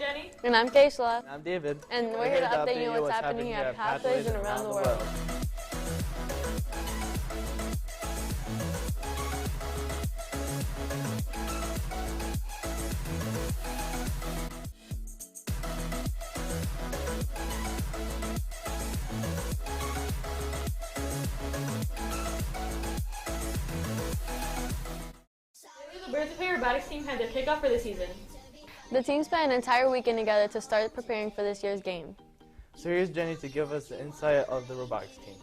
Jenny. And I'm Kaysla. And I'm David. And we're here to update you on what's happening here at Pathways and around the world. The Birds of Prey robotics team had their kickoff for the season. The team spent an entire weekend together to start preparing for this year's game. So here's Jenny to give us the insight of the robotics team.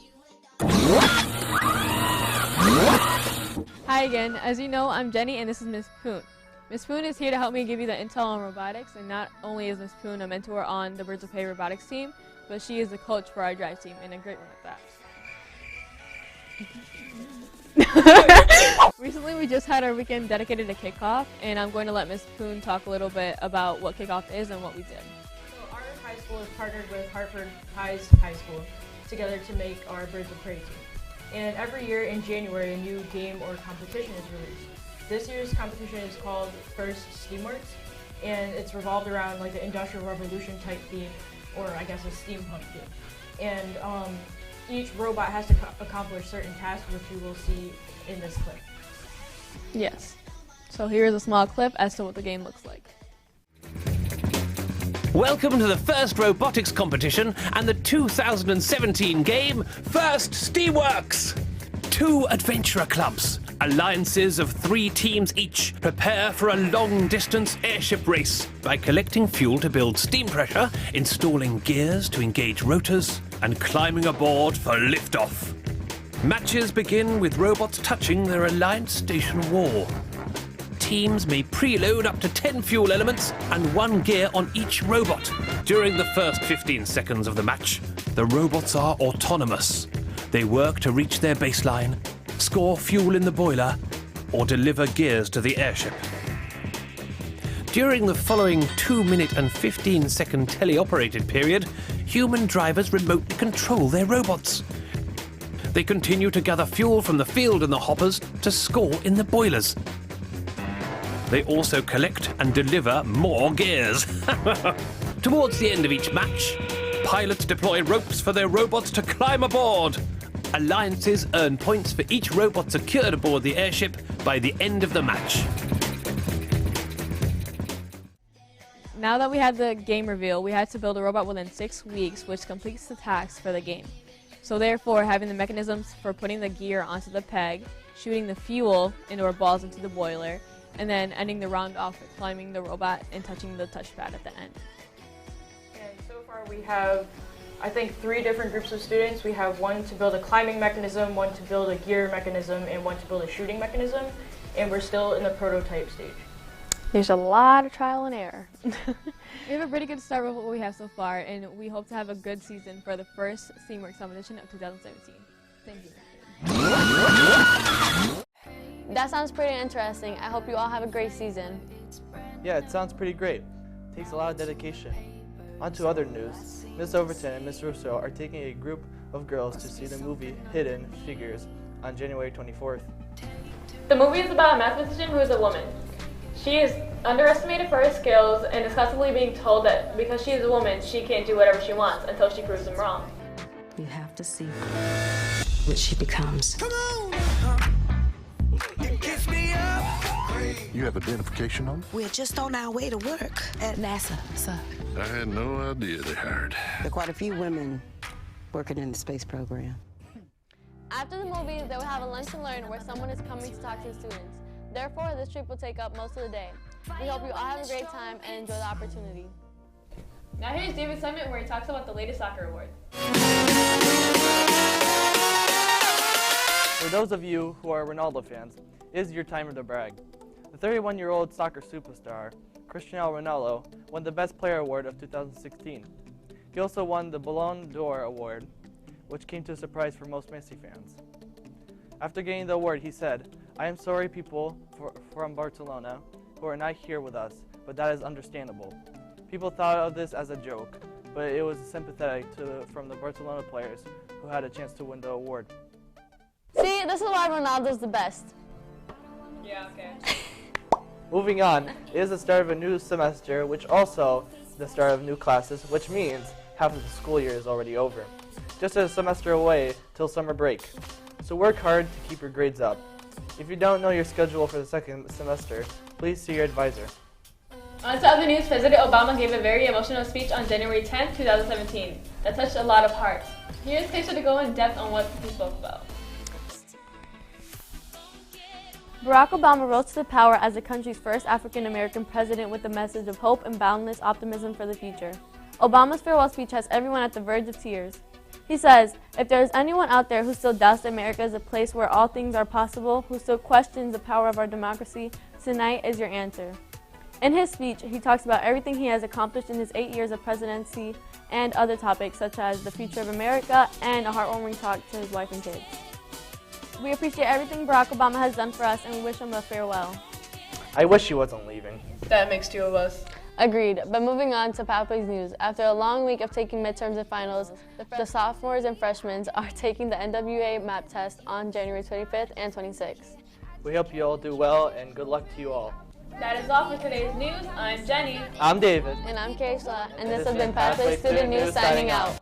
Hi again. As you know, I'm Jenny and this is Miss Poon. Miss Poon is here to help me give you the intel on robotics, and not only is Miss Poon a mentor on the Birds of Prey robotics team, but she is the coach for our drive team and a great one at that. Recently we just had our weekend dedicated to kickoff, and I'm going to let Miss Poon talk a little bit about what kickoff is and what we did. So our high school is partnered with Hartford High's High School together to make our Birds of Prey team. And every year in January, a new game or competition is released. This year's competition is called First Steamworks, and it's revolved around like the Industrial Revolution type theme, or I guess a steampunk theme. And each robot has to accomplish certain tasks, which you will see in this clip. Yes. So here is a small clip as to what the game looks like. Welcome to the first robotics competition and the 2017 game, First Steamworks! 2 adventurer clubs, alliances of 3 teams each, prepare for a long-distance airship race by collecting fuel to build steam pressure, installing gears to engage rotors, and climbing aboard for liftoff. Matches begin with robots touching their Alliance Station wall. Teams may preload up to 10 fuel elements and 1 gear on each robot. During the first 15 seconds of the match, the robots are autonomous. They work to reach their baseline, score fuel in the boiler, or deliver gears to the airship. During the following 2-minute and 15-second teleoperated period, human drivers remotely control their robots. They continue to gather fuel from the field and the hoppers to score in the boilers. They also collect and deliver more gears. Towards the end of each match, pilots deploy ropes for their robots to climb aboard. Alliances earn points for each robot secured aboard the airship by the end of the match. Now that we had the game reveal, we had to build a robot within 6 weeks, which completes the task for the game. So therefore, having the mechanisms for putting the gear onto the peg, shooting the fuel or balls into the boiler, and then ending the round off with climbing the robot and touching the touchpad at the end. And so far we have, I think, 3 different groups of students. We have 1 to build a climbing mechanism, 1 to build a gear mechanism, and 1 to build a shooting mechanism. And we're still in the prototype stage. There's a lot of trial and error. We have a pretty good start with what we have so far, and we hope to have a good season for the first Steamworks competition of 2017. Thank you. That sounds pretty interesting. I hope you all have a great season. Yeah, it sounds pretty great. It takes a lot of dedication. On to other news. Miss Overton and Miss Russo are taking a group of girls to see the movie Hidden Figures on January 24th. The movie is about a mathematician who is a woman. She is underestimated for her skills and is constantly being told that because she is a woman, she can't do whatever she wants until she proves them wrong. You have to see what she becomes. You have identification on? We're just on our way to work at NASA, sir. I had no idea they hired. There are quite a few women working in the space program. After the movie, they will have a lunch and learn where someone is coming to talk to the students. Therefore, this trip will take up most of the day. We hope you all have a great time and enjoy the opportunity. Now here's David Simon where he talks about the latest soccer award. For those of you who are Ronaldo fans, it is your time to brag. The 31-year-old soccer superstar, Cristiano Ronaldo, won the Best Player Award of 2016. He also won the Ballon d'Or award, which came to a surprise for most Messi fans. After getting the award, he said, "I am sorry people from Barcelona who are not here with us, but that is understandable. People thought of this as a joke, but it was sympathetic from the Barcelona players who had a chance to win the award." See, this is why Ronaldo's the best. Yeah, okay. Moving on, it is the start of a new semester, which also the start of new classes, which means half of the school year is already over. Just a semester away till summer break. So work hard to keep your grades up. If you don't know your schedule for the second semester, please see your advisor. On to other news, President Obama gave a very emotional speech on January 10, 2017 that touched a lot of hearts. Here's Keisha to go in depth on what he spoke about. Barack Obama rose to power as the country's first African-American president with a message of hope and boundless optimism for the future. Obama's farewell speech has everyone at the verge of tears. He says, if there is anyone out there who still doubts that America is a place where all things are possible, who still questions the power of our democracy, tonight is your answer. In his speech, he talks about everything he has accomplished in his 8 years of presidency and other topics such as the future of America and a heartwarming talk to his wife and kids. We appreciate everything Barack Obama has done for us and we wish him a farewell. I wish he wasn't leaving. That makes two of us. Agreed, but moving on to Pathways News. After a long week of taking midterms and finals, the sophomores and freshmen are taking the NWA MAP test on January 25th and 26th. We hope you all do well and good luck to you all. That is all for today's news. I'm Jenny. I'm David. And I'm Keisha, and this has been Pathways Student News signing out.